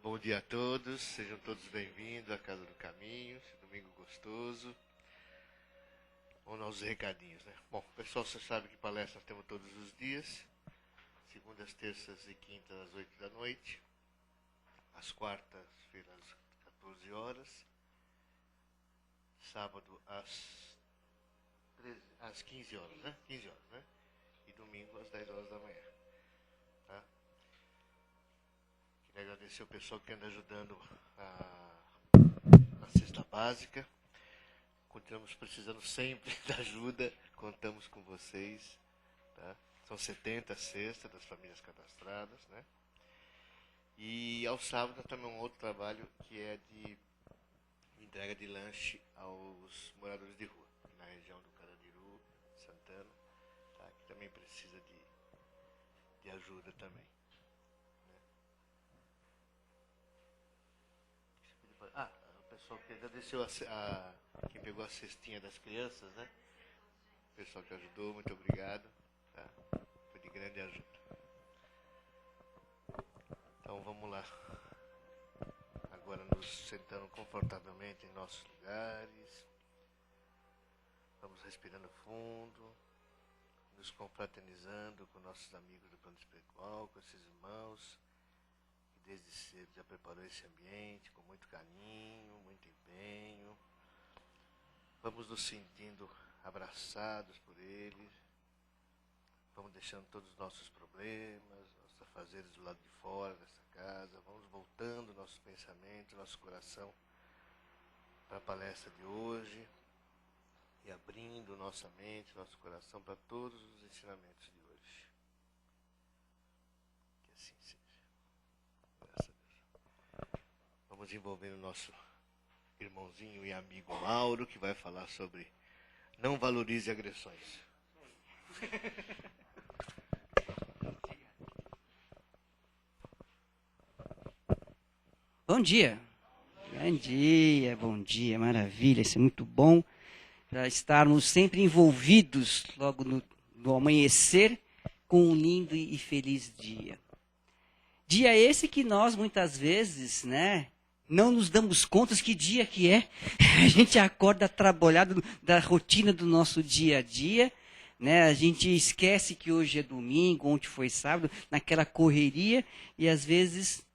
Bom dia a todos, sejam todos bem-vindos à Casa do Caminho, esse domingo gostoso. Vamos aos recadinhos, né? Bom, pessoal, você sabe que palestras temos todos os dias, segundas, terças e quintas às 8 da noite, às quartas-feiras às 14 horas, sábado às 15 horas, né? 15 horas, né? E domingo às 10 horas da manhã, tá? Queria agradecer o pessoal que anda ajudando a cesta básica. Continuamos precisando sempre da ajuda, contamos com vocês, tá? São 70 cestas das famílias cadastradas, né? E ao sábado também um outro trabalho que é de entrega de lanche aos moradores de rua, na região do Carandiru, Santana, tá? Que também precisa de ajuda também. O pessoal que agradeceu quem pegou a cestinha das crianças, né? O pessoal que ajudou, muito obrigado. Tá? Foi de grande ajuda. Então vamos lá. Agora nos sentando confortavelmente em nossos lugares. Vamos respirando fundo. Nos confraternizando com nossos amigos do plano espiritual, com esses irmãos. Desde cedo já preparou esse ambiente com muito carinho, muito empenho. Vamos nos sentindo abraçados por eles. Vamos deixando todos os nossos problemas, nossos afazeres do lado de fora dessa casa. Vamos voltando nossos pensamentos, nosso coração para a palestra de hoje. E abrindo nossa mente, nosso coração para todos os ensinamentos de hoje. Que assim seja. Vamos envolver o nosso irmãozinho e amigo Mauro, que vai falar sobre não valorize agressões. Bom dia. Bom dia, maravilha, isso é muito bom para estarmos sempre envolvidos logo no amanhecer com um lindo e feliz dia. Dia esse que nós muitas vezes, né, não nos damos conta que dia que é. A gente acorda trabalhado da rotina do nosso dia a dia, né? A gente esquece que hoje é domingo, ontem foi sábado, naquela correria, e às vezes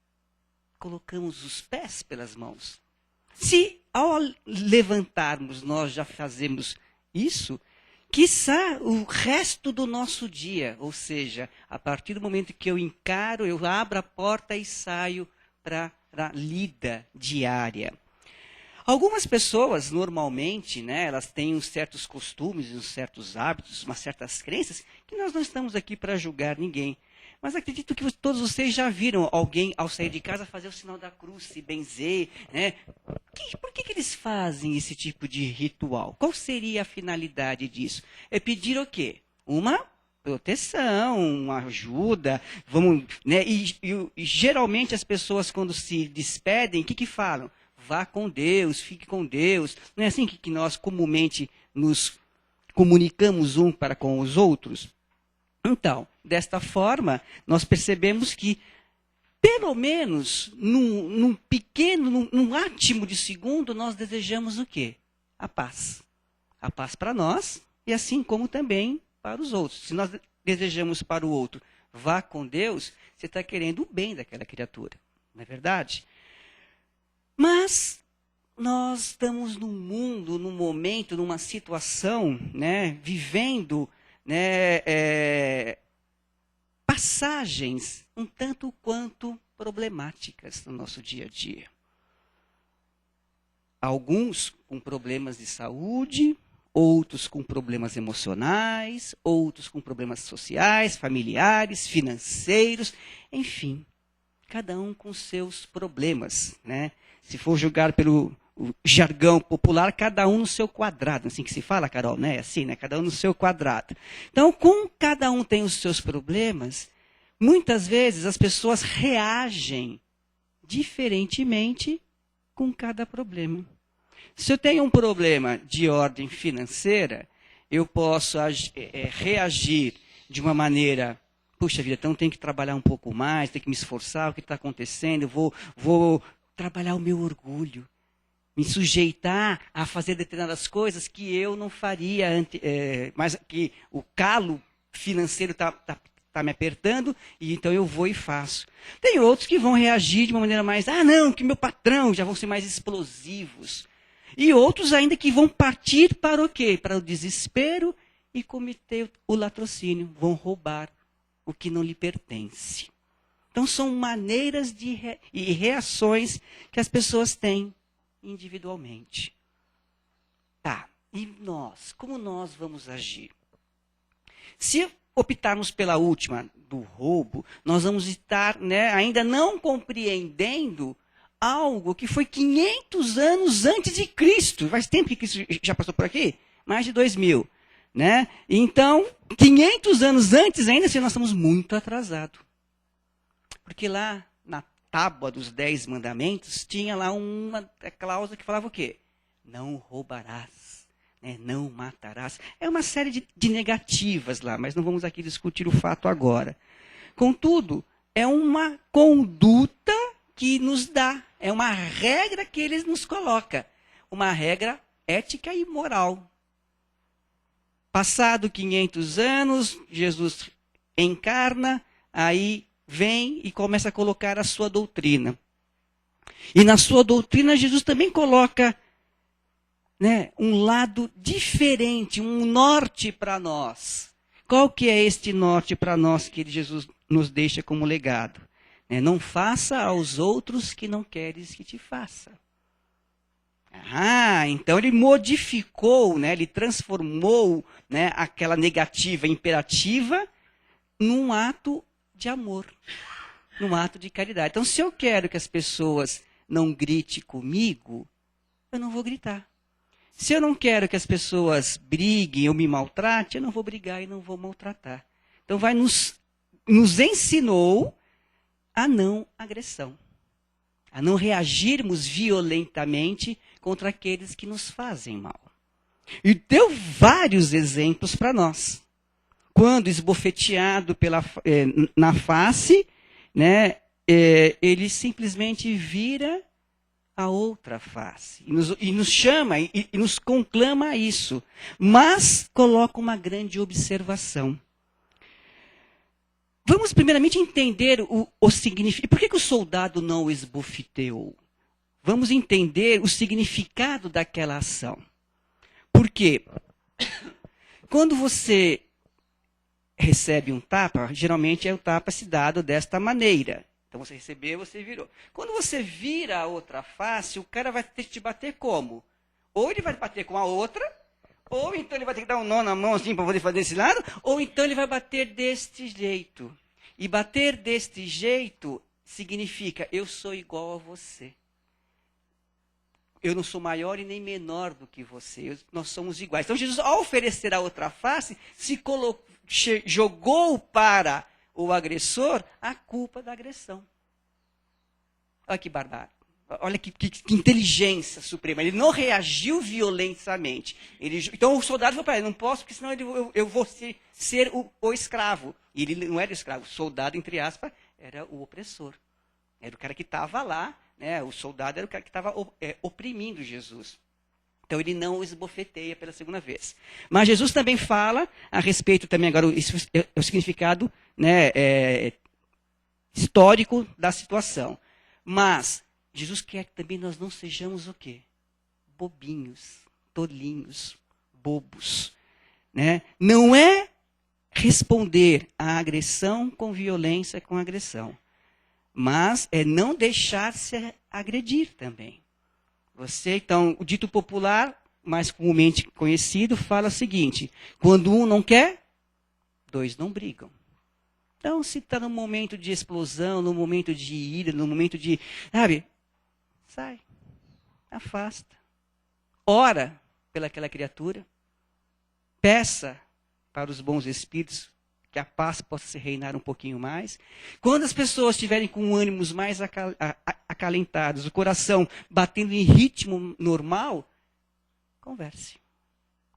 colocamos os pés pelas mãos. Se ao levantarmos nós já fazemos isso, quiçá o resto do nosso dia, ou seja, a partir do momento que eu encaro, eu abro a porta e saio para a lida diária. Algumas pessoas, normalmente, né, elas têm uns certos costumes, uns certos hábitos, umas certas crenças, que nós não estamos aqui para julgar ninguém. Mas acredito que todos vocês já viram alguém, ao sair de casa, fazer o sinal da cruz, se benzer, né? Por que eles fazem esse tipo de ritual? Qual seria a finalidade disso? É pedir o quê? Uma proteção, uma ajuda, vamos, né? E geralmente as pessoas, quando se despedem, o que falam? Vá com Deus, fique com Deus. Não é assim que nós comumente nos comunicamos um para com os outros? Então, desta forma, nós percebemos que, pelo menos, num átimo de segundo, nós desejamos o quê? A paz. A paz para nós e assim como também para os outros. Se nós desejamos para o outro, vá com Deus, você está querendo o bem daquela criatura. Não é verdade? Mas nós estamos num mundo, num momento, numa situação, né, vivendo, né, passagens um tanto quanto problemáticas no nosso dia a dia. Alguns com problemas de saúde, outros com problemas emocionais, outros com problemas sociais, familiares, financeiros, enfim, cada um com seus problemas, né? Se for julgar pelo jargão popular, cada um no seu quadrado, assim que se fala, Carol, né? Assim, né? Cada um no seu quadrado. Então, como cada um tem os seus problemas, muitas vezes as pessoas reagem diferentemente com cada problema. Se eu tenho um problema de ordem financeira, eu posso reagir de uma maneira puxa vida, então tenho que trabalhar um pouco mais, tenho que me esforçar, o que está acontecendo, eu vou trabalhar o meu orgulho, me sujeitar a fazer determinadas coisas que eu não faria, mas que o calo financeiro está me apertando, e então eu vou e faço. Tem outros que vão reagir de uma maneira mais, não, que meu patrão, já vão ser mais explosivos. E outros ainda que vão partir para o quê? Para o desespero e cometer o latrocínio, vão roubar o que não lhe pertence. Então são maneiras e reações que as pessoas têm individualmente. Tá, e nós? Como nós vamos agir? Se optarmos pela última, do roubo, nós vamos estar ainda não compreendendo algo que foi 500 anos antes de Cristo. Faz tempo que Cristo já passou por aqui? Mais de 2000. Então, 500 anos antes ainda, assim, nós estamos muito atrasados. Porque lá na tábua dos 10 mandamentos, tinha lá uma cláusula que falava o quê? Não roubarás, não matarás. É uma série de negativas lá, mas não vamos aqui discutir o fato agora. Contudo, é uma conduta que nos dá, é uma regra que eles nos colocam, uma regra ética e moral. Passado 500 anos, Jesus encarna, aí vem e começa a colocar a sua doutrina. E na sua doutrina, Jesus também coloca um lado diferente, um norte para nós. Qual que é este norte para nós que Jesus nos deixa como legado? Não faça aos outros que não queres que te faça. Então ele modificou, ele transformou aquela negativa imperativa num ato de amor, num ato de caridade. Então, se eu quero que as pessoas não gritem comigo, eu não vou gritar. Se eu não quero que as pessoas briguem ou me maltratem, eu não vou brigar e não vou maltratar. Então, nos ensinou a não agressão, a não reagirmos violentamente contra aqueles que nos fazem mal. E deu vários exemplos para nós. Quando esbofeteado na face, ele simplesmente vira a outra face. E nos chama e nos conclama a isso. Mas coloca uma grande observação. Vamos primeiramente entender o significado. Por que o soldado não o esbofeteou? Vamos entender o significado daquela ação. Porque quando você recebe um tapa, geralmente o tapa se dado desta maneira. Então você recebeu, você virou. Quando você vira a outra face, o cara vai ter que te bater como? Ou ele vai bater com a outra, ou então ele vai ter que dar um nó na mão assim para poder fazer desse lado, ou então ele vai bater deste jeito. E bater deste jeito significa, eu sou igual a você. Eu não sou maior e nem menor do que você. Nós somos iguais. Então Jesus, ao oferecer a outra face, jogou para o agressor a culpa da agressão. Olha que barbárie. Olha que inteligência suprema. Ele não reagiu violentamente. Então o soldado falou para ele, não posso, porque senão eu vou ser o escravo. E ele não era o escravo. O soldado, entre aspas, era o opressor. Era o cara que estava lá, o soldado era o cara que estava oprimindo Jesus. Então ele não o esbofeteia pela segunda vez. Mas Jesus também fala a respeito também, agora isso é o significado histórico da situação. Mas Jesus quer que também nós não sejamos o quê? Bobinhos, tolinhos, bobos. Não é responder à agressão com violência com agressão. Mas é não deixar-se agredir também. Então, o dito popular, mais comumente conhecido, fala o seguinte, quando um não quer, dois não brigam. Então, se está no momento de explosão, no momento de ira, no momento de, sai, afasta. Ora pelaquela criatura, peça para os bons espíritos que a paz possa se reinar um pouquinho mais. Quando as pessoas estiverem com ânimos mais acalentados, o coração batendo em ritmo normal, converse.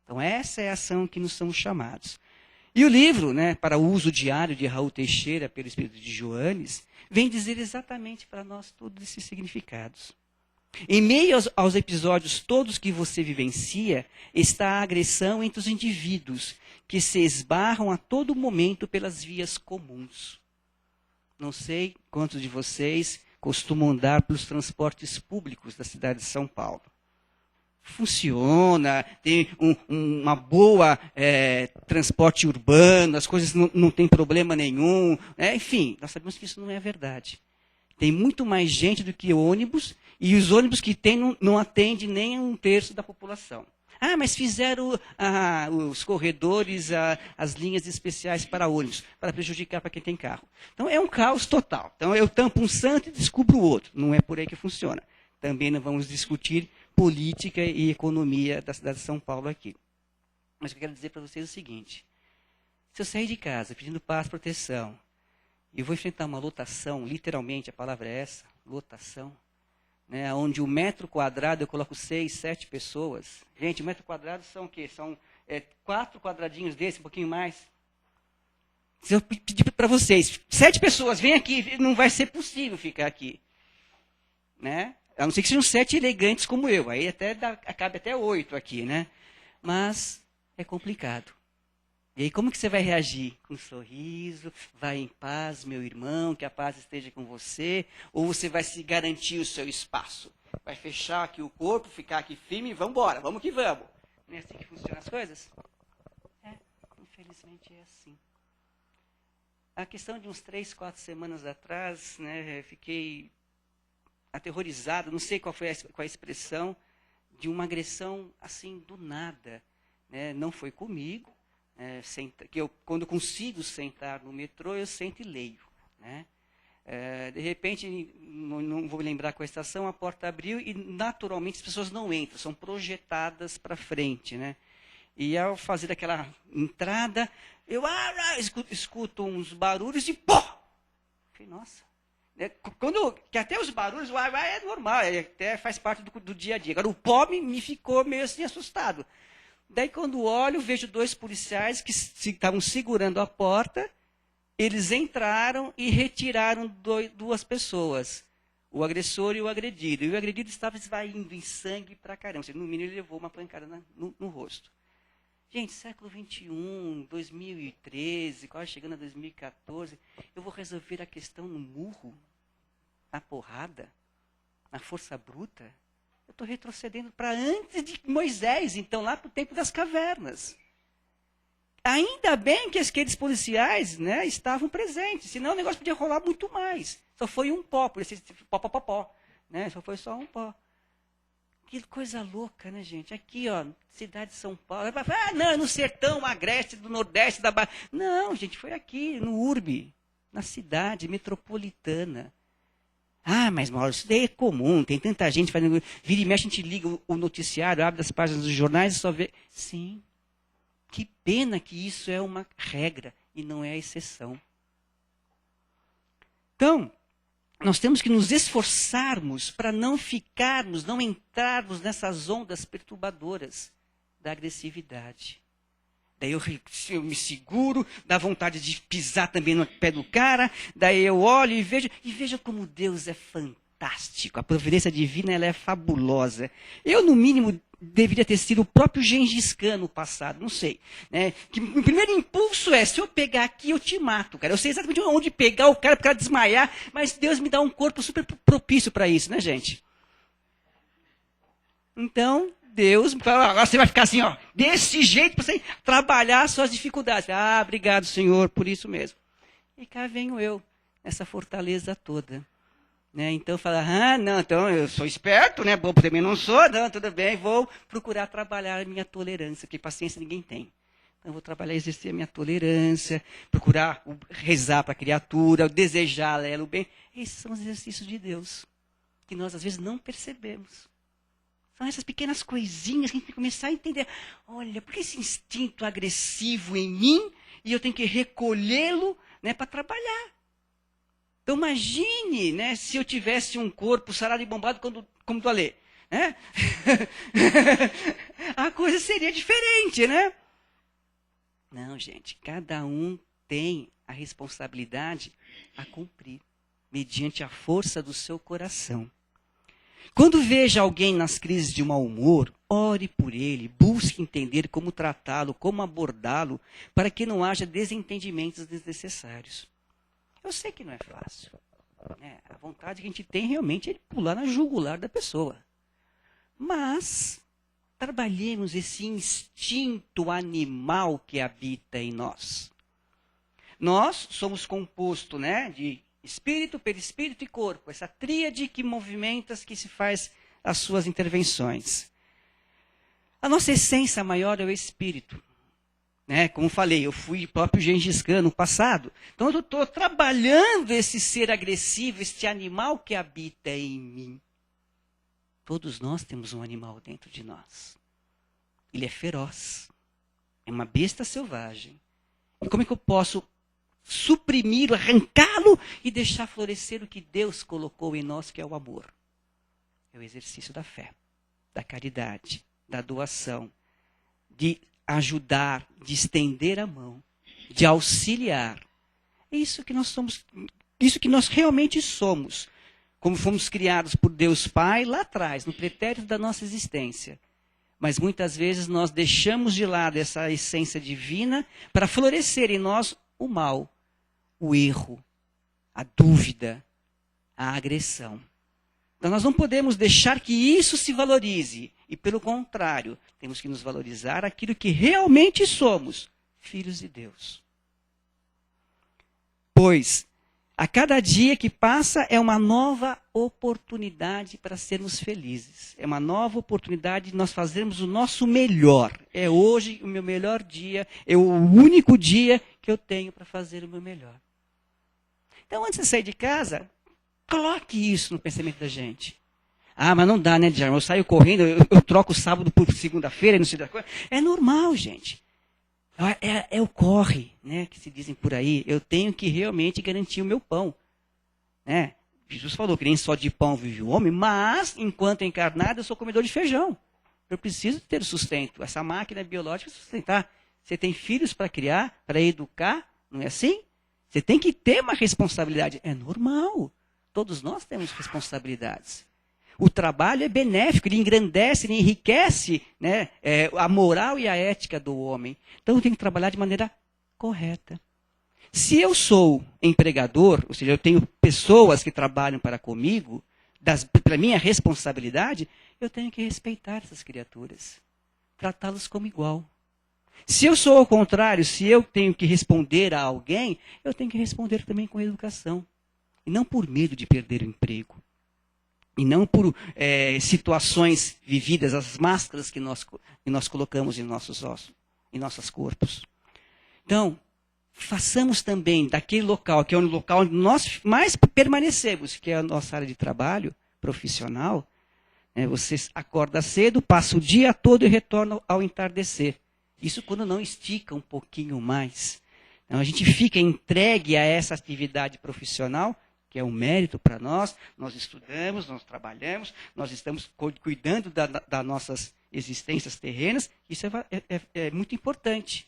Então essa é a ação que nos somos chamados. E o livro, né, para o uso diário de Raul Teixeira, pelo Espírito de Joanes, vem dizer exatamente para nós todos esses significados. Em meio aos episódios todos que você vivencia, está a agressão entre os indivíduos, que se esbarram a todo momento pelas vias comuns. Não sei quantos de vocês costumam andar pelos transportes públicos da cidade de São Paulo. Funciona, tem uma boa transporte urbano, as coisas não têm problema nenhum. Enfim, nós sabemos que isso não é verdade. Tem muito mais gente do que ônibus, e os ônibus que tem não atendem nem a 1/3 da população. Ah, mas fizeram os corredores, as linhas especiais para ônibus, para prejudicar para quem tem carro. Então é um caos total. Então eu tampo um santo e descubro o outro. Não é por aí que funciona. Também não vamos discutir política e economia da cidade de São Paulo aqui. Mas eu quero dizer para vocês o seguinte. Se eu sair de casa pedindo paz e proteção, e vou enfrentar uma lotação, literalmente a palavra é essa, lotação, né, onde o metro quadrado eu coloco 6, 7 pessoas. Gente, o metro quadrado são o quê? São 4 quadradinhos desse, um pouquinho mais. Se eu pedir para vocês, 7 pessoas, vem aqui, não vai ser possível ficar aqui. Né? A não ser que sejam 7 elegantes como eu. Aí cabe até 8 aqui, né? Mas é complicado. E aí como que você vai reagir? Com um sorriso, vai em paz, meu irmão, que a paz esteja com você, ou você vai se garantir o seu espaço? Vai fechar aqui o corpo, ficar aqui firme e vamos embora, vamos que vamos. Não é assim que funcionam as coisas? Infelizmente é assim. A questão de uns 3, 4 semanas atrás, né, fiquei aterrorizado, não sei qual a expressão, de uma agressão assim do nada. Né? Não foi comigo, quando consigo sentar no metrô, eu sento e leio. Né? De repente, não vou me lembrar qual a estação, a porta abriu e naturalmente as pessoas não entram, são projetadas para frente. Né? E ao fazer aquela entrada, eu escuto uns barulhos e pô! Falei, nossa. Que até os barulhos, o é normal, até faz parte do dia a dia. Agora, o pó me ficou meio assim assustado. Daí, quando olho, vejo 2 policiais que estavam segurando a porta, eles entraram e retiraram 2 pessoas, o agressor e o agredido. E o agredido estava esvaindo em sangue pra caramba. No mínimo, ele levou uma pancada no rosto. Gente, século XXI, 2013, quase chegando a 2014, eu vou resolver a questão no murro, na porrada, na força bruta? Eu estou retrocedendo para antes de Moisés, então lá para o tempo das cavernas. Ainda bem que aqueles policiais, né, estavam presentes, senão o negócio podia rolar muito mais. Só foi um pó, por isso, pó, né, só foi só um pó. Que coisa louca, né, gente? Aqui, ó, cidade de São Paulo. Não, no sertão, agreste do Nordeste, da Bahia. Não, gente, foi aqui, no Urbe, na cidade metropolitana. Ah, mas, Mauro, isso daí é comum, tem tanta gente fazendo... Vira e mexe, a gente liga o noticiário, abre as páginas dos jornais e só vê... Sim, que pena que isso é uma regra e não é a exceção. Então... nós temos que nos esforçarmos para não entrarmos nessas ondas perturbadoras da agressividade. Daí eu me seguro, dá vontade de pisar também no pé do cara, daí eu olho e vejo como Deus é fantástico, a providência divina ela é fabulosa. Eu, no mínimo, deveria ter sido o próprio Gengis Khan no passado, não sei. Né? Que o primeiro impulso se eu pegar aqui, eu te mato, cara. Eu sei exatamente onde pegar o cara para o cara desmaiar, mas Deus me dá um corpo super propício para isso, né, gente? Então, Deus, agora você vai ficar assim, ó, desse jeito para você trabalhar as suas dificuldades. Ah, obrigado, Senhor, por isso mesmo. E cá venho eu, nessa fortaleza toda. Né? Então fala, não, então eu sou esperto, né? Bobo também não sou, não, tudo bem, vou procurar trabalhar a minha tolerância, porque paciência ninguém tem. Então eu vou trabalhar, exercer a minha tolerância, procurar rezar para a criatura, desejar ela o bem. Esses são os exercícios de Deus, que nós às vezes não percebemos. São essas pequenas coisinhas que a gente tem que começar a entender. Olha, por que esse instinto agressivo em mim e eu tenho que recolhê-lo, né, para trabalhar? Então imagine, né, se eu tivesse um corpo sarado e bombado como do Alê. Né? A coisa seria diferente, né? Não, gente, cada um tem a responsabilidade a cumprir, mediante a força do seu coração. Quando veja alguém nas crises de mau humor, ore por ele, busque entender como tratá-lo, como abordá-lo, para que não haja desentendimentos desnecessários. Eu sei que não é fácil. Né? A vontade que a gente tem realmente é de pular na jugular da pessoa. Mas trabalhemos esse instinto animal que habita em nós. Nós somos composto, né, de espírito, perispírito e corpo. Essa tríade que movimenta, que se faz as suas intervenções. A nossa essência maior é o espírito. Né? Como falei, eu fui próprio Gengis Khan no passado. Então eu estou trabalhando esse ser agressivo, este animal que habita em mim. Todos nós temos um animal dentro de nós. Ele é feroz. É uma besta selvagem. E como é que eu posso suprimi-lo, arrancá-lo e deixar florescer o que Deus colocou em nós, que é o amor? É o exercício da fé, da caridade, da doação, de ajudar, de estender a mão, de auxiliar. É isso que nós somos, isso que nós realmente somos. Como fomos criados por Deus Pai lá atrás, no pretérito da nossa existência. Mas muitas vezes nós deixamos de lado essa essência divina para florescer em nós o mal, o erro, a dúvida, a agressão. Então nós não podemos deixar que isso se valorize. E pelo contrário, temos que nos valorizar aquilo que realmente somos, filhos de Deus. Pois a cada dia que passa é uma nova oportunidade para sermos felizes. É uma nova oportunidade de nós fazermos o nosso melhor. É hoje o meu melhor dia, é o único dia que eu tenho para fazer o meu melhor. Então, antes de sair de casa, coloque isso no pensamento da gente. Ah, mas não dá, né, Djalma? Eu saio correndo, eu troco o sábado por segunda-feira, não sei da coisa. É normal, gente. É o corre, né, que se dizem por aí. Eu tenho que realmente garantir o meu pão. Né? Jesus falou que nem só de pão vive o homem, mas, enquanto encarnado, eu sou comedor de feijão. Eu preciso ter o sustento. Essa máquina biológica sustentar. Você tem filhos para criar, para educar, não é assim? Você tem que ter uma responsabilidade. É normal. Todos nós temos responsabilidades. O trabalho é benéfico, ele engrandece, ele enriquece, né, a moral e a ética do homem. Então eu tenho que trabalhar de maneira correta. Se eu sou empregador, ou seja, eu tenho pessoas que trabalham para comigo, pela minha responsabilidade, eu tenho que respeitar essas criaturas, tratá-las como igual. Se eu sou ao contrário, se eu tenho que responder a alguém, eu tenho que responder também com educação. E não por medo de perder o emprego. E não por situações vividas, as máscaras que nós colocamos em nossos ossos, em nossos corpos. Então, façamos também daquele local, que é o local onde nós mais permanecemos, que é a nossa área de trabalho profissional, né, você acorda cedo, passa o dia todo e retorna ao entardecer. Isso quando não estica um pouquinho mais. Então, a gente fica entregue a essa atividade profissional, que é um mérito para nós. Nós estudamos, nós trabalhamos, nós estamos cuidando das nossas existências terrenas. Isso é muito importante.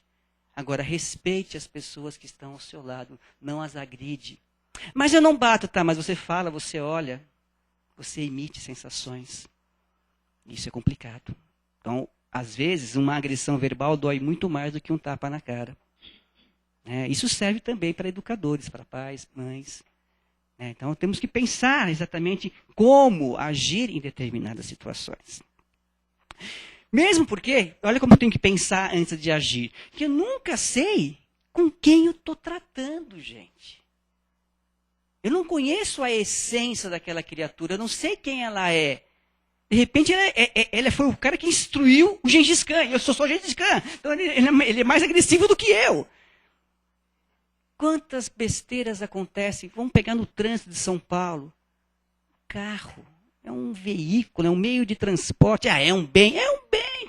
Agora, respeite as pessoas que estão ao seu lado, não as agride. Mas eu não bato, tá? Mas você fala, você olha, você emite sensações. Isso é complicado. Então, às vezes, uma agressão verbal dói muito mais do que um tapa na cara. Isso serve também para educadores, para pais, mães. Então, temos que pensar exatamente como agir em determinadas situações. Mesmo porque, olha como eu tenho que pensar antes de agir. Que eu nunca sei com quem eu estou tratando, gente. Eu não conheço a essência daquela criatura, eu não sei quem ela é. De repente, ela foi o cara que instruiu o Gengis Khan. Eu sou só Gengis Khan. Então, ele é mais agressivo do que eu. Quantas besteiras acontecem? Vamos pegar no trânsito de São Paulo. Carro é um veículo, é um meio de transporte. É um bem,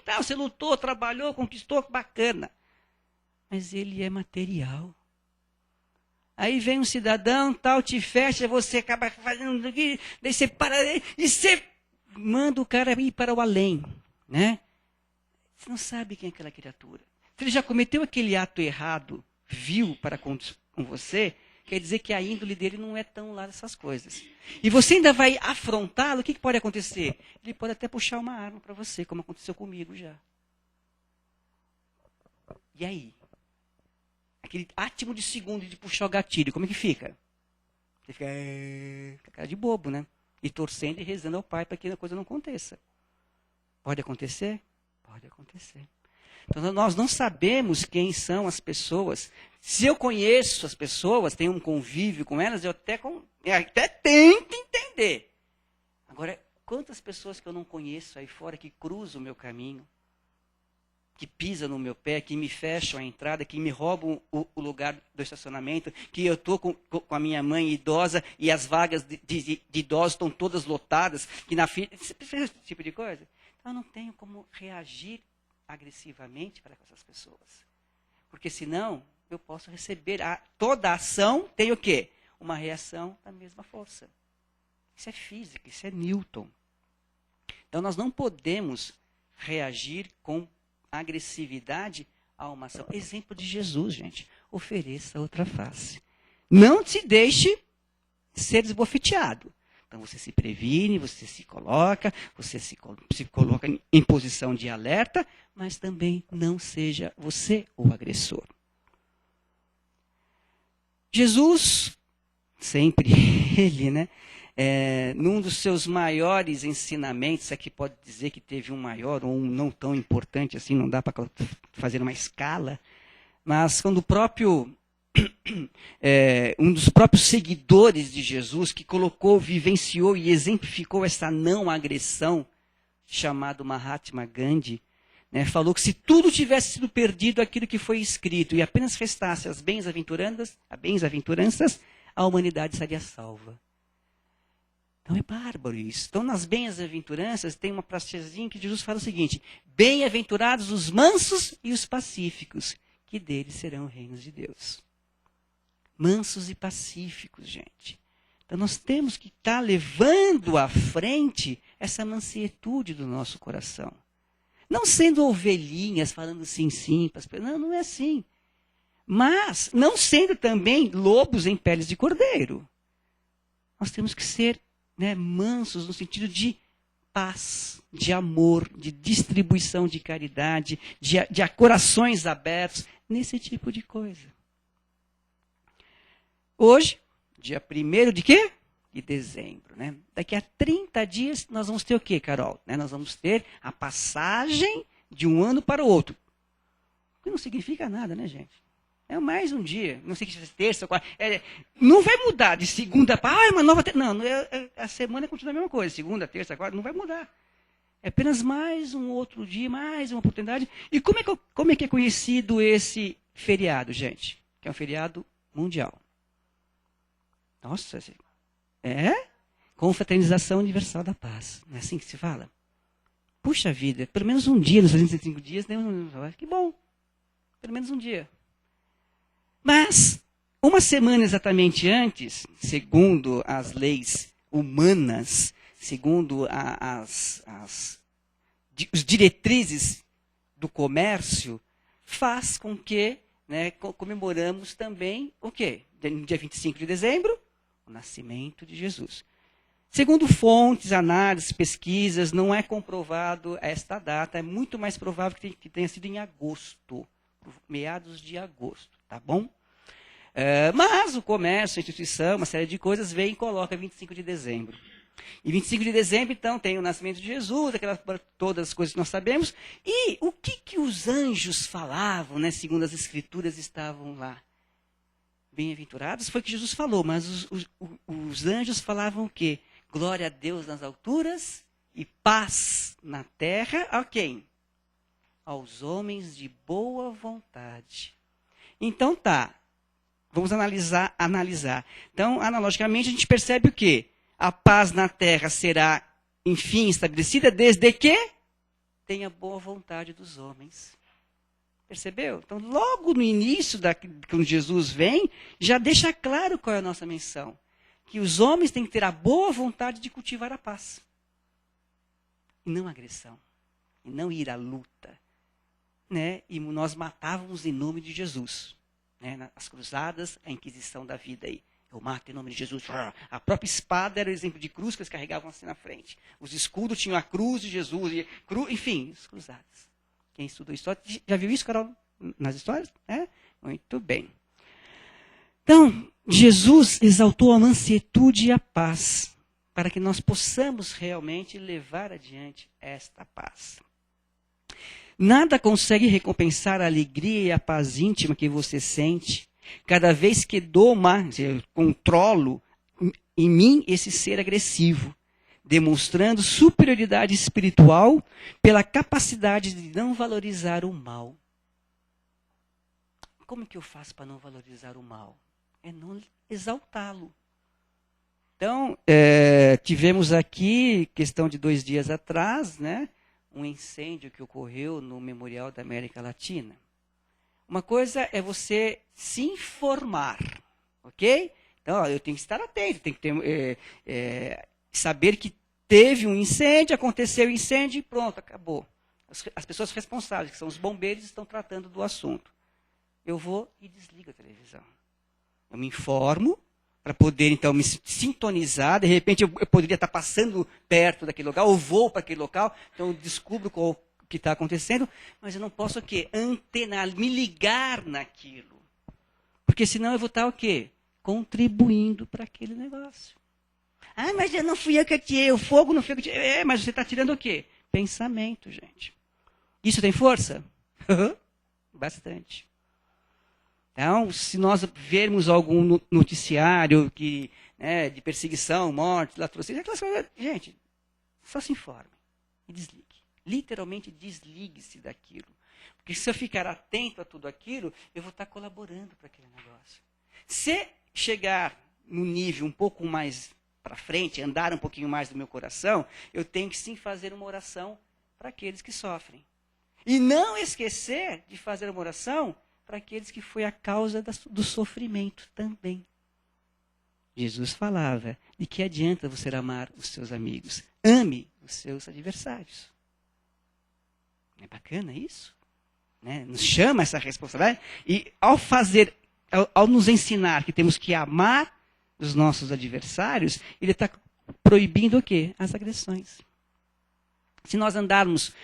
tal. Você lutou, trabalhou, conquistou, bacana. Mas ele é material. Aí vem um cidadão, tal, te fecha, você acaba fazendo, daí você para, e você manda o cara ir para o além, né? Você não sabe quem é aquela criatura. Se ele já cometeu aquele ato errado, vil para com você, quer dizer que a índole dele não é tão lá dessas coisas. E você ainda vai afrontá-lo, o que pode acontecer? Ele pode até puxar uma arma para você, como aconteceu comigo já. E aí? Aquele átimo de segundo de puxar o gatilho, como é que fica? Você fica com a cara de bobo, né? E torcendo e rezando ao Pai para que a coisa não aconteça. Pode acontecer? Pode acontecer. Então, nós não sabemos quem são as pessoas. Se eu conheço as pessoas, tenho um convívio com elas, eu até tento entender. Agora, quantas pessoas que eu não conheço aí fora que cruzam o meu caminho, que pisam no meu pé, que me fecham a entrada, que me roubam o lugar do estacionamento, que eu estou com a minha mãe idosa e as vagas de idosos estão todas lotadas, que na fila... Você fez esse tipo de coisa? Então, eu não tenho como reagir agressivamente para essas pessoas. Porque senão, eu posso receber... Toda ação tem o quê? Uma reação da mesma força. Isso é física, isso é Newton. Então, nós não podemos reagir com agressividade a uma ação. Exemplo de Jesus, gente. Ofereça outra face. Não se deixe ser esbofeteado. Então, você se previne, você se coloca em posição de alerta, mas também não seja você o agressor. Jesus, sempre ele, né? Num dos seus maiores ensinamentos, aqui pode dizer que teve um maior ou um não tão importante, assim, não dá para fazer uma escala, mas quando o próprio, um dos próprios seguidores de Jesus, que colocou, vivenciou e exemplificou essa não agressão, chamado Mahatma Gandhi, né, falou que se tudo tivesse sido perdido aquilo que foi escrito e apenas restasse as bem-aventuranças, a humanidade estaria salva. Então é bárbaro isso. Então nas bem-aventuranças tem uma frasezinha que Jesus fala o seguinte: bem-aventurados os mansos e os pacíficos, que deles serão reinos de Deus. Mansos e pacíficos, gente. Então nós temos que estar levando à frente essa mansietude do nosso coração. Não sendo ovelhinhas, falando sim, não é assim. Mas não sendo também lobos em peles de cordeiro. Nós temos que ser mansos no sentido de paz, de amor, de distribuição de caridade, de corações abertos, nesse tipo de coisa. Hoje, dia 1º de quê? De dezembro. Né? Daqui a 30 dias nós vamos ter o quê, Carol? Nós vamos ter a passagem de um ano para o outro. O que não significa nada, né, gente? É mais um dia, não sei se é terça ou quarta. Não vai mudar de segunda para... uma nova... Não, a semana continua a mesma coisa. Segunda, terça, quarta, não vai mudar. É apenas mais um outro dia, mais uma oportunidade. E como é que é conhecido esse feriado, gente? Que é um feriado mundial. Nossa, Confraternização Universal da Paz. Não é assim que se fala? Puxa vida, pelo menos um dia nos 365 dias, que bom. Pelo menos um dia. Mas, uma semana exatamente antes, segundo as leis humanas, segundo os diretrizes do comércio, faz com que comemoramos também o quê? No dia 25 de dezembro, o nascimento de Jesus. Segundo fontes, análises, pesquisas, não é comprovado esta data, é muito mais provável que tenha sido em agosto, meados de agosto, tá bom? Mas o comércio, a instituição, uma série de coisas, vem e coloca 25 de dezembro. E 25 de dezembro, então, tem o nascimento de Jesus, todas as coisas que nós sabemos. E o que os anjos falavam, segundo as escrituras estavam lá? Bem-aventurados foi o que Jesus falou, mas os anjos falavam o quê? Glória a Deus nas alturas e paz na terra a quem? Aos homens de boa vontade. Então tá. Vamos analisar. Então, analogicamente, a gente percebe o quê? A paz na terra será, enfim, estabelecida desde que tenha boa vontade dos homens. Percebeu? Então, logo no início, quando Jesus vem, já deixa claro qual é a nossa missão. Que os homens têm que ter a boa vontade de cultivar a paz. E não a agressão. E não ir à luta. né, e nós matávamos em nome de Jesus. Né, as cruzadas, a Inquisição da vida aí. Eu mato em nome de Jesus. A própria espada era o exemplo de cruz que eles carregavam assim na frente. Os escudos tinham a cruz de Jesus. Enfim, as cruzadas. Quem estudou história, já viu isso, Carol, nas histórias? É? Muito bem. Então, Jesus exaltou a mansuetude e a paz, para que nós possamos realmente levar adiante esta paz. Nada consegue recompensar a alegria e a paz íntima que você sente cada vez que controlo em mim esse ser agressivo, demonstrando superioridade espiritual pela capacidade de não valorizar o mal. Como que eu faço para não valorizar o mal? É não exaltá-lo. Então, tivemos aqui, questão de 2 dias atrás, né, um incêndio que ocorreu no Memorial da América Latina. Uma coisa é você se informar, ok? Então, eu tenho que estar atento, tenho que saber que teve um incêndio, aconteceu o incêndio e pronto, acabou. As pessoas responsáveis, que são os bombeiros, estão tratando do assunto. Eu vou e desligo a televisão. Eu me informo para poder, então, me sintonizar. De repente, eu poderia estar passando perto daquele local, ou vou para aquele local, então eu descubro o que está acontecendo, mas eu não posso o quê? Antenar, me ligar naquilo. Porque senão eu vou estar o quê? Contribuindo para aquele negócio. Ah, mas eu não fui eu que atirei, o fogo não foi eu que atirei. Mas você está tirando o quê? Pensamento, gente. Isso tem força? Bastante. Então, se nós vermos algum noticiário de perseguição, morte, latrocínio, gente, só se informe e desligue. Literalmente desligue-se daquilo. Porque se eu ficar atento a tudo aquilo, eu vou estar colaborando para aquele negócio. Se chegar no nível um pouco mais para frente, andar um pouquinho mais do meu coração, eu tenho que sim fazer uma oração para aqueles que sofrem. E não esquecer de fazer uma oração para aqueles que foi a causa do sofrimento também. Jesus falava, de que adianta você amar os seus amigos? Ame os seus adversários. Não é bacana isso? Né? Nos chama essa responsabilidade. E ao nos ensinar que temos que amar os nossos adversários, ele está proibindo o quê? As agressões. Se nós andarmos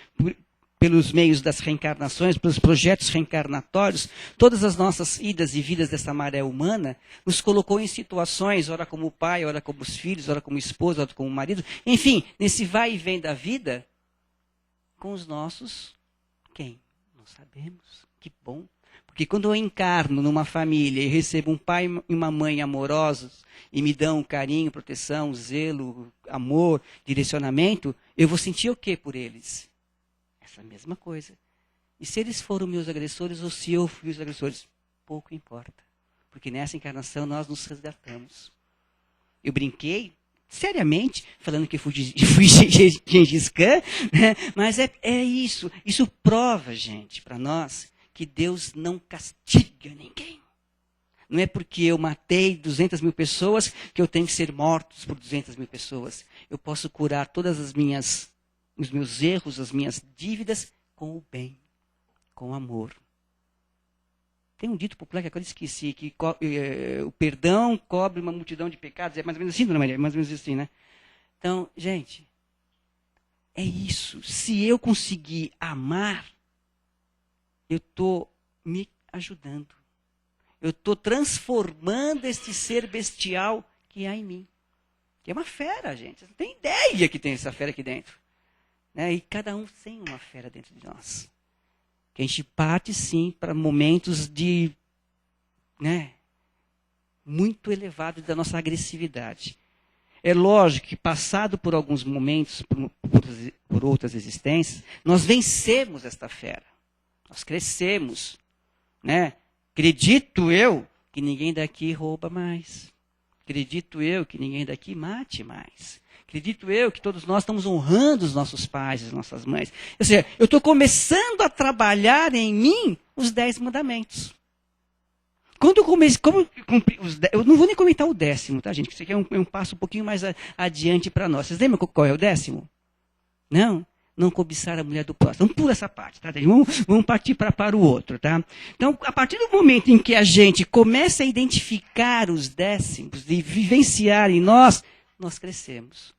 pelos meios das reencarnações, pelos projetos reencarnatórios, todas as nossas idas e vidas dessa maré humana nos colocou em situações, ora como pai, ora como os filhos, ora como esposa, ora como marido, enfim, nesse vai e vem da vida, com os nossos, quem? Não sabemos. Que bom. Porque quando eu encarno numa família e recebo um pai e uma mãe amorosos e me dão carinho, proteção, zelo, amor, direcionamento, eu vou sentir o que por eles? Essa mesma coisa. E se eles foram meus agressores ou se eu fui os agressores? Pouco importa. Porque nessa encarnação nós nos resgatamos. Eu brinquei, seriamente, falando que fui Gengis Khan, né? Mas é isso. Isso prova, gente, para nós, que Deus não castiga ninguém. Não é porque eu matei 200 mil pessoas que eu tenho que ser morto por 200 mil pessoas. Eu posso curar todas os meus erros, as minhas dívidas, com o bem, com o amor. Tem um dito popular que agora esqueci, que o perdão cobre uma multidão de pecados. É mais ou menos assim, dona Maria? É mais ou menos assim, né? Então, gente, é isso. Se eu conseguir amar, eu estou me ajudando. Eu estou transformando este ser bestial que há em mim. Que é uma fera, gente. Você não tem ideia que tem essa fera aqui dentro. Né? E cada um tem uma fera dentro de nós. Que a gente parte, sim, para momentos de, muito elevados da nossa agressividade. É lógico que, passado por alguns momentos, por outras existências, nós vencemos esta fera. Nós crescemos. Né? Acredito eu que ninguém daqui rouba mais. Acredito eu que ninguém daqui mate mais. Acredito eu que todos nós estamos honrando os nossos pais e as nossas mães. Ou seja, eu estou começando a trabalhar em mim os 10 mandamentos. Quando eu cumpri os 10, eu não vou nem comentar o 10º, tá, gente? Isso aqui é um passo um pouquinho mais adiante para nós. Vocês lembram qual é o 10º? Não. não cobiçar a mulher do próximo. Vamos pular essa parte, tá? Vamos partir para o outro, tá? Então, a partir do momento em que a gente começa a identificar os décimos e vivenciar em nós, nós crescemos.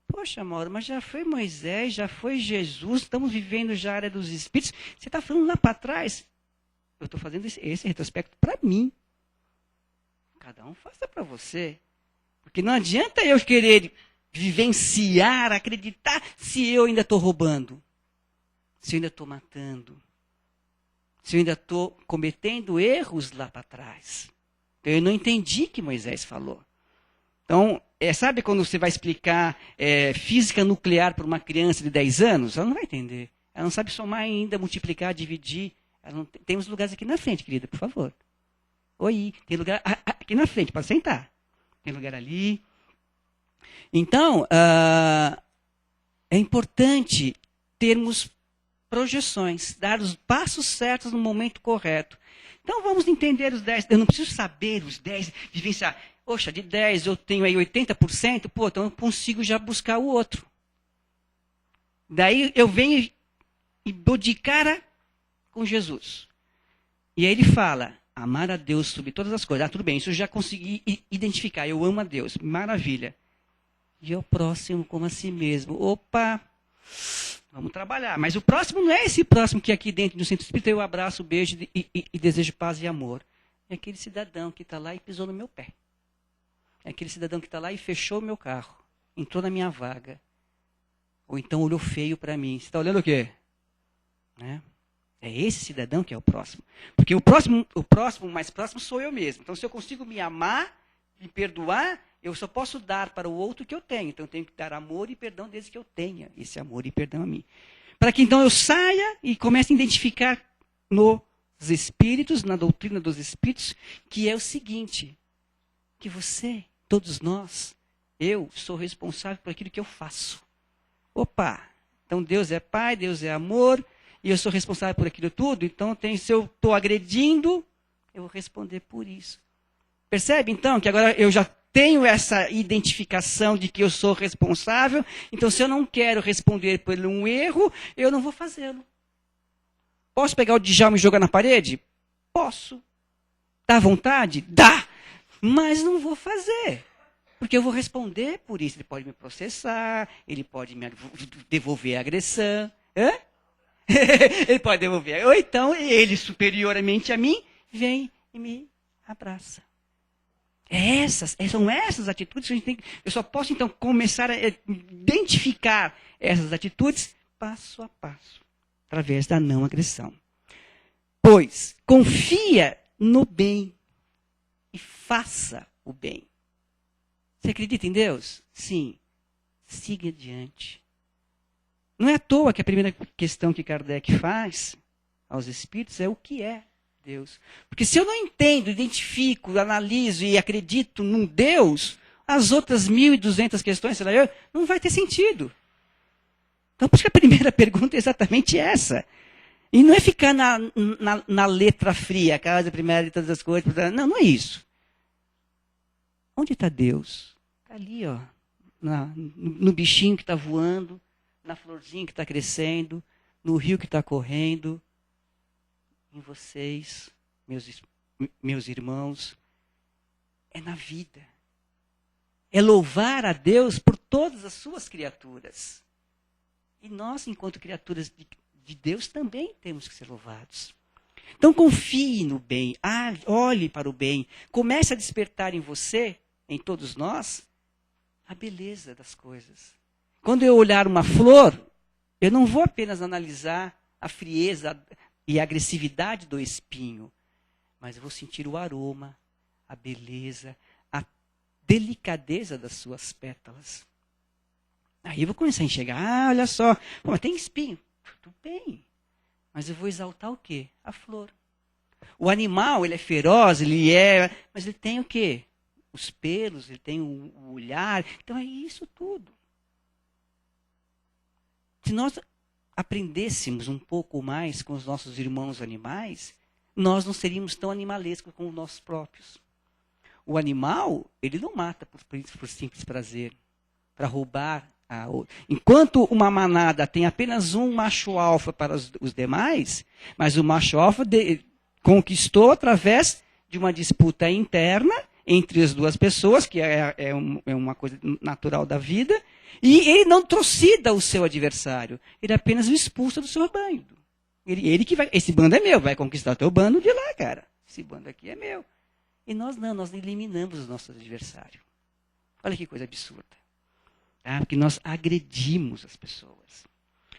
Poxa, Mauro, mas já foi Moisés, já foi Jesus, estamos vivendo já a área dos Espíritos. Você está falando lá para trás. Eu estou fazendo esse retrospecto para mim. Cada um faça para você. Porque não adianta eu querer vivenciar, acreditar, se eu ainda estou roubando, se eu ainda estou matando, se eu ainda estou cometendo erros lá para trás. Então, eu não entendi o que Moisés falou. Então, sabe quando você vai explicar física nuclear para uma criança de 10 anos? Ela não vai entender. Ela não sabe somar ainda, multiplicar, dividir. Temos lugares aqui na frente, querida, por favor. Oi, tem lugar aqui na frente, pode sentar. Tem lugar ali. Então, é importante termos projeções, dar os passos certos no momento correto. Então, vamos entender os 10. Eu não preciso saber os 10, vivenciar. Poxa, de 10 eu tenho aí 80%, pô, então eu consigo já buscar o outro. Daí eu venho e dou de cara com Jesus. E aí ele fala, amar a Deus sobre todas as coisas. Ah, tudo bem, isso eu já consegui identificar. Eu amo a Deus, maravilha. E ao próximo como a si mesmo. Opa, vamos trabalhar. Mas o próximo não é esse próximo que aqui dentro do centro espírita eu abraço, beijo e desejo paz e amor. É aquele cidadão que está lá e pisou no meu pé. É aquele cidadão que está lá e fechou o meu carro. Entrou na minha vaga. Ou então olhou feio para mim. Você está olhando o quê? Né? É esse cidadão que é o próximo. Porque o próximo mais próximo sou eu mesmo. Então, se eu consigo me amar, me perdoar, eu só posso dar para o outro que eu tenho. Então, eu tenho que dar amor e perdão desde que eu tenha esse amor e perdão a mim. Para que, então, eu saia e comece a identificar nos espíritos, na doutrina dos espíritos, que é o seguinte, que você, todos nós, eu sou responsável por aquilo que eu faço. Opa, então Deus é Pai, Deus é amor, e eu sou responsável por aquilo tudo, então se eu estou agredindo, eu vou responder por isso. Percebe, então, que agora eu já tenho essa identificação de que eu sou responsável, então se eu não quero responder por um erro, eu não vou fazê-lo. Posso pegar o Djalma e jogar na parede? Posso. Dá vontade? Dá. Mas não vou fazer. Porque eu vou responder por isso. Ele pode me processar, ele pode me devolver a agressão. Hã? Ele pode devolver. Ou então, ele superiormente a mim, vem e me abraça. São essas atitudes que a gente tem. Eu só posso, então, começar a identificar essas atitudes passo a passo, através da não agressão. Pois, confia no bem e faça o bem. Você acredita em Deus? Sim. Siga adiante. Não é à toa que a primeira questão que Kardec faz aos espíritos é o que é Deus. Porque se eu não entendo, identifico, analiso e acredito num Deus, as outras 1.200 questões, sei lá, não vai ter sentido. Então, por isso que a primeira pergunta é exatamente essa. E não é ficar na letra fria, a causa primeira de todas as coisas. Não, não é isso. Onde está Deus? Está ali, ó, no bichinho que está voando, na florzinha que está crescendo, no rio que está correndo, em vocês, meus irmãos. É na vida. É louvar a Deus por todas as suas criaturas. E nós, enquanto criaturas de Deus, também temos que ser louvados. Então confie no bem, olhe para o bem, comece a despertar em você, em todos nós, a beleza das coisas. Quando eu olhar uma flor, eu não vou apenas analisar a frieza e a agressividade do espinho, mas eu vou sentir o aroma, a beleza, a delicadeza das suas pétalas. Aí eu vou começar a enxergar, olha só, mas tem espinho. Tudo bem, mas eu vou exaltar o quê? A flor. O animal, ele é feroz, mas ele tem o quê? Os pelos, ele tem o olhar. Então é isso tudo. Se nós aprendêssemos um pouco mais com os nossos irmãos animais, nós não seríamos tão animalescos como nós próprios. O animal, ele não mata por simples prazer, para roubar Enquanto uma manada tem apenas um macho alfa para os demais, mas o macho alfa conquistou através de uma disputa interna entre as duas pessoas, que é uma coisa natural da vida, e ele não trucida o seu adversário, ele apenas o expulsa do seu bando. Ele que vai, esse bando é meu, vai conquistar o teu bando de lá, cara. Esse bando aqui é meu. E nós não, nós eliminamos o nosso adversário. Olha que coisa absurda. Porque nós agredimos as pessoas.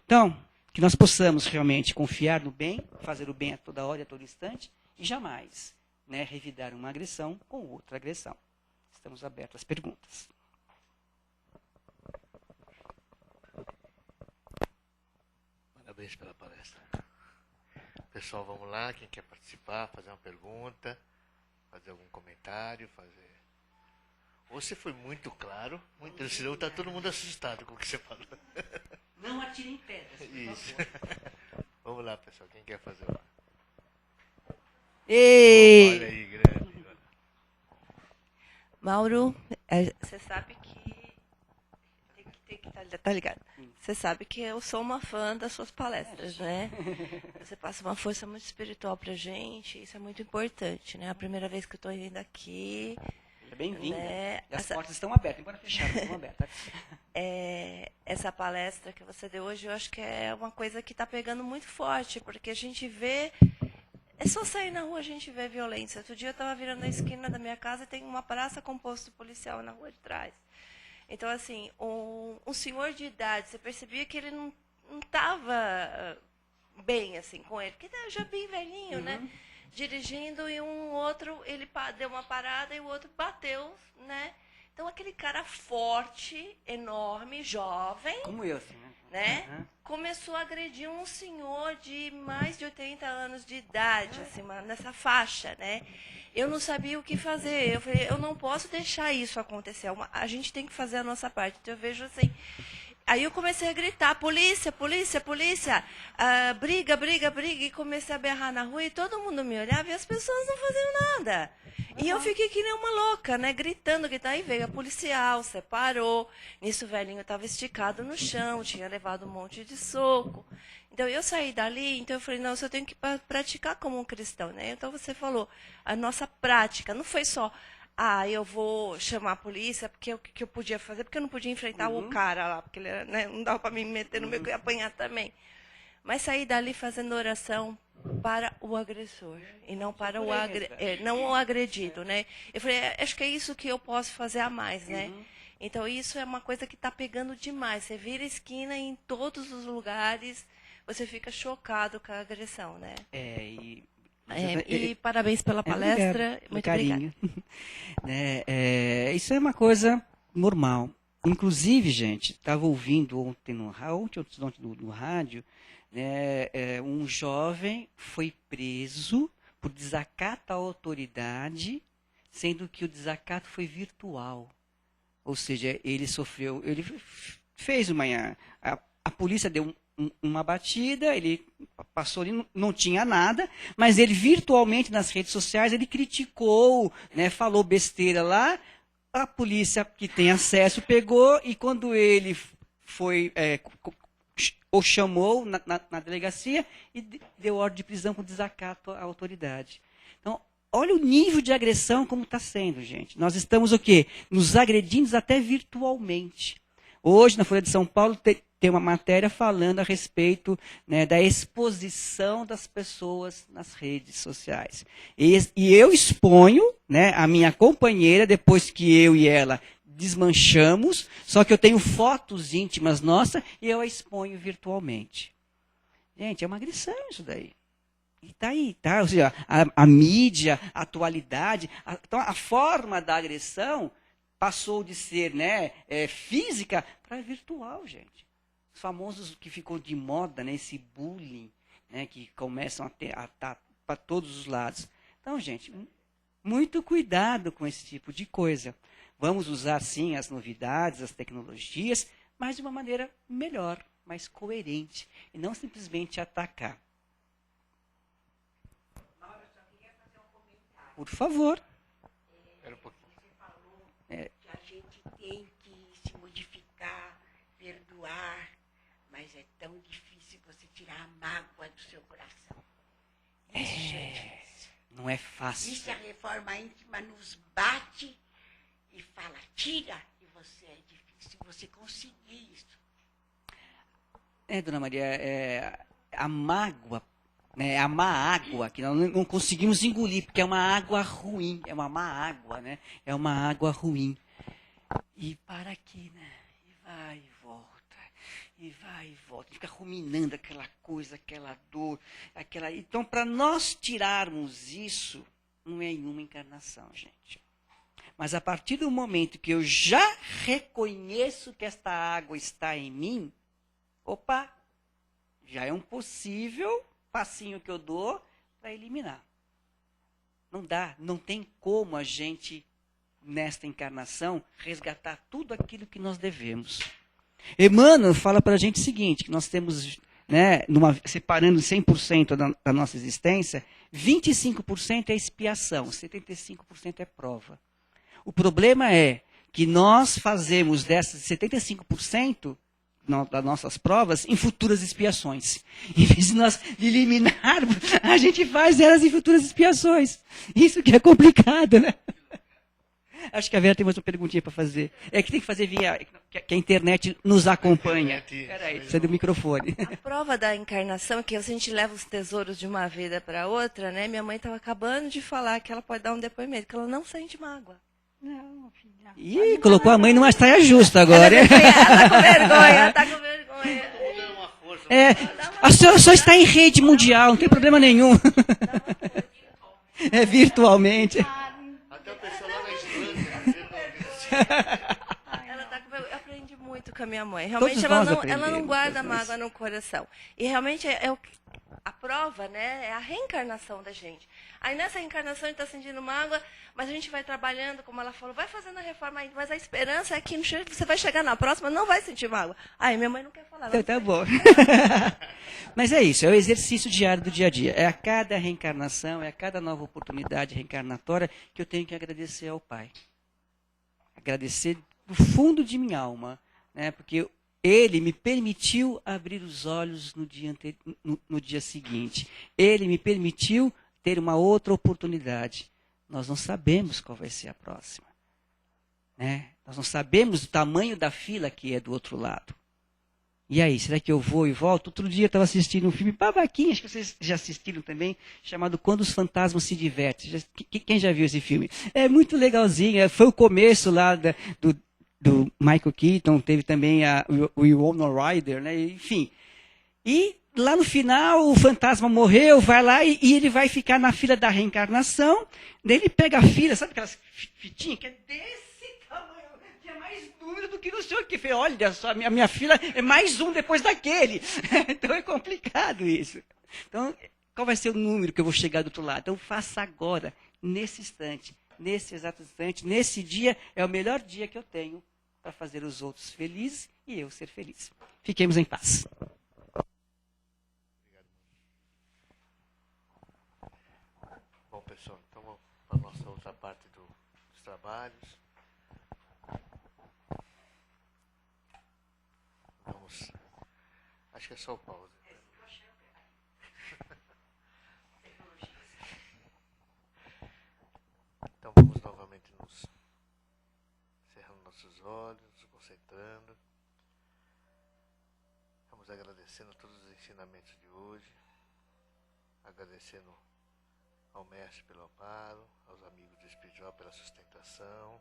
Então, que nós possamos realmente confiar no bem, fazer o bem a toda hora e a todo instante, e jamais revidar uma agressão com outra agressão. Estamos abertos às perguntas. Parabéns pela palestra. Pessoal, vamos lá. Quem quer participar, fazer uma pergunta, fazer algum comentário, Ou você foi muito claro, muito, senão está todo mundo assustado com o que você falou. Não atirem pedras, por Isso. favor. Vamos lá, pessoal. Quem quer fazer Ei! Olha aí, grande. Mauro, você sabe que tem que tá ligado. Você sabe que eu sou uma fã das suas palestras, né? Você passa uma força muito espiritual pra gente, isso é muito importante, né? A primeira vez que eu estou indo aqui. Bem-vinda. Né? As portas estão abertas, embora fechadas, estão abertas. Essa palestra que você deu hoje, eu acho que é uma coisa que está pegando muito forte, porque a gente vê. É só sair na rua, a gente vê violência. Outro dia eu estava virando a esquina da minha casa e tem uma praça com posto policial na rua de trás. Então, assim, um senhor de idade, você percebia que ele não estava bem, assim, com ele, porque já bem velhinho, né? Dirigindo, e um outro, ele deu uma parada e o outro bateu, né? Então, aquele cara forte, enorme, jovem... Como eu, assim, né? Começou a agredir um senhor de mais de 80 anos de idade, assim, nessa faixa, né? Eu não sabia o que fazer. Eu falei, eu não posso deixar isso acontecer. A gente tem que fazer a nossa parte. Então, eu vejo assim... Aí eu comecei a gritar, polícia, polícia, polícia, briga, briga, briga, e comecei a berrar na rua e todo mundo me olhava e as pessoas não faziam nada. E eu fiquei que nem uma louca, né, gritando, gritando. Aí veio a policial, separou, nisso o velhinho estava esticado no chão, tinha levado um monte de soco. Então eu saí dali, então eu falei, não, eu tenho que praticar como um cristão, né? Então você falou, a nossa prática, não foi só... eu vou chamar a polícia, porque o que eu podia fazer, porque eu não podia enfrentar o cara lá, porque ele era, né, não dava para me meter no meio que eu ia apanhar também. Mas saí dali fazendo oração para o agressor, e não para não o agredido, né? Eu falei, acho que é isso que eu posso fazer a mais, né? Então isso é uma coisa que está pegando demais. Você vira esquina em todos os lugares, você fica chocado com a agressão, né? E parabéns pela palestra. Obrigado, muito carinho. Obrigada. Isso é uma coisa normal. Inclusive, gente, estava ouvindo ontem no rádio, né, um jovem foi preso por desacato à autoridade, sendo que o desacato foi virtual. Ou seja, ele fez a polícia deu uma batida, ele passou ali, não tinha nada, mas ele virtualmente nas redes sociais, ele criticou, né, falou besteira lá, a polícia que tem acesso pegou, e quando ele foi, o chamou na delegacia e deu ordem de prisão com desacato à autoridade. Então, olha o nível de agressão como está sendo, gente. Nós estamos o quê? Nos agredindo até virtualmente. Hoje, na Folha de São Paulo, tem uma matéria falando a respeito, né, da exposição das pessoas nas redes sociais. E eu exponho, né, a minha companheira, depois que eu e ela desmanchamos, só que eu tenho fotos íntimas nossas e eu a exponho virtualmente. Gente, é uma agressão isso daí. E está aí, tá? Ou seja, a mídia, a atualidade, então a forma da agressão passou de ser, né, física para virtual, gente. Os famosos que ficou de moda, né, esse bullying, né, que começam a estar para todos os lados. Então, gente, muito cuidado com esse tipo de coisa. Vamos usar, sim, as novidades, as tecnologias, mas de uma maneira melhor, mais coerente, e não simplesmente atacar. Mauro, eu só queria fazer um comentário. Por favor. Você falou que a gente tem que se modificar, perdoar, mas é tão difícil você tirar a mágoa do seu coração. Isso é difícil. Não é fácil. Isso a reforma íntima nos bate e fala, tira, e você é difícil você conseguir isso. Dona Maria, a mágoa, né, a má água, que nós não conseguimos engolir, porque é uma água ruim, é uma má água, né? É uma água ruim. E para aqui, né? E vai e volta. E vai e volta. Fica ruminando aquela coisa, aquela dor, aquela. Então, para nós tirarmos isso, não é em uma encarnação, gente. Mas a partir do momento que eu já reconheço que esta água está em mim, opa, já é um possível passinho que eu dou para eliminar. Não dá, não tem como a gente, nesta encarnação, resgatar tudo aquilo que nós devemos. Emmanuel fala para a gente o seguinte, que nós temos, né, separando 100% da nossa existência, 25% é expiação, 75% é prova. O problema é que nós fazemos dessas 75% das nossas provas em futuras expiações. Em vez de nós eliminarmos, a gente faz elas em futuras expiações. Isso que é complicado, né? Acho que a Vera tem mais uma perguntinha para fazer. É que tem que fazer via que a internet nos acompanha. Peraí, precisa do microfone. A prova da encarnação é que a gente leva os tesouros de uma vida para outra, né? Minha mãe estava acabando de falar que ela pode dar um depoimento, que ela não sente mágoa. Não, filha. Ih, colocou a mãe numa saia justa agora. Ela tá com vergonha, ela tá com vergonha. A senhora só está em rede mundial, não tem problema nenhum. É virtualmente. Até o pessoal lá na Islândia. Ela tá com vergonha. Eu aprendi muito com a minha mãe. Realmente Todos nós ela não aprendemos, guarda todos nós. mágoa no coração. E realmente a prova, né, é a reencarnação da gente. Aí nessa reencarnação a gente está sentindo mágoa, mas a gente vai trabalhando, como ela falou, vai fazendo a reforma ainda, mas a esperança é que você vai chegar na próxima, não vai sentir mágoa. Aí minha mãe não quer falar. Então, tá bom. Mas é isso, é o exercício diário do dia a dia. É a cada reencarnação, é a cada nova oportunidade reencarnatória que eu tenho que agradecer ao Pai. Agradecer do fundo de minha alma, né? Porque Ele me permitiu abrir os olhos no dia seguinte. Ele me permitiu ter uma outra oportunidade. Nós não sabemos qual vai ser a próxima. Né? Nós não sabemos o tamanho da fila que é do outro lado. E aí, será que eu vou e volto? Outro dia eu estava assistindo um filme babaquinho, acho que vocês já assistiram também, chamado Quando os Fantasmas se Divertem. Quem já viu esse filme? É muito legalzinho, foi o começo lá do Michael Keaton, teve também o Winona Ryder, né? Enfim. E lá no final o fantasma morreu, vai lá e ele vai ficar na fila da reencarnação, daí ele pega a fila, sabe aquelas fitinhas que é desse tamanho, que é mais duro do que no seu que fez. Olha só, a minha fila é mais um depois daquele. Então é complicado isso. Então, qual vai ser o número que eu vou chegar do outro lado? Então faça agora, nesse instante, nesse exato instante, nesse dia, é o melhor dia que eu tenho para fazer os outros felizes e eu ser feliz. Fiquemos em paz. Bom, pessoal, então vamos para a nossa outra parte dos trabalhos. Vamos. Acho que é só o pause. Então vamos novamente nos cerrando nossos olhos, nos concentrando. Vamos agradecendo todos os ensinamentos de hoje. Agradecendo ao mestre pelo amparo, aos amigos do espiritual pela sustentação,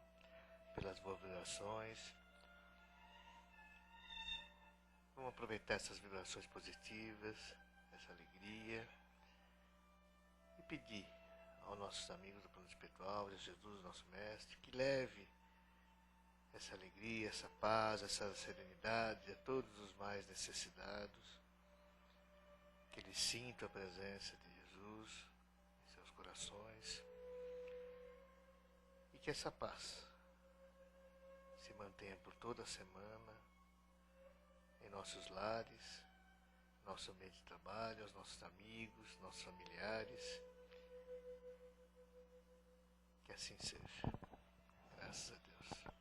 pelas boas vibrações. Vamos aproveitar essas vibrações positivas, essa alegria, e pedir aos nossos amigos do plano espiritual, a Jesus, nosso mestre, que leve essa alegria, essa paz, essa serenidade a todos os mais necessitados, que eles sintam a presença de Jesus em seus corações e que essa paz se mantenha por toda a semana em nossos lares, nosso ambiente de trabalho, aos nossos amigos, nossos familiares. Que assim seja. Graças a Deus.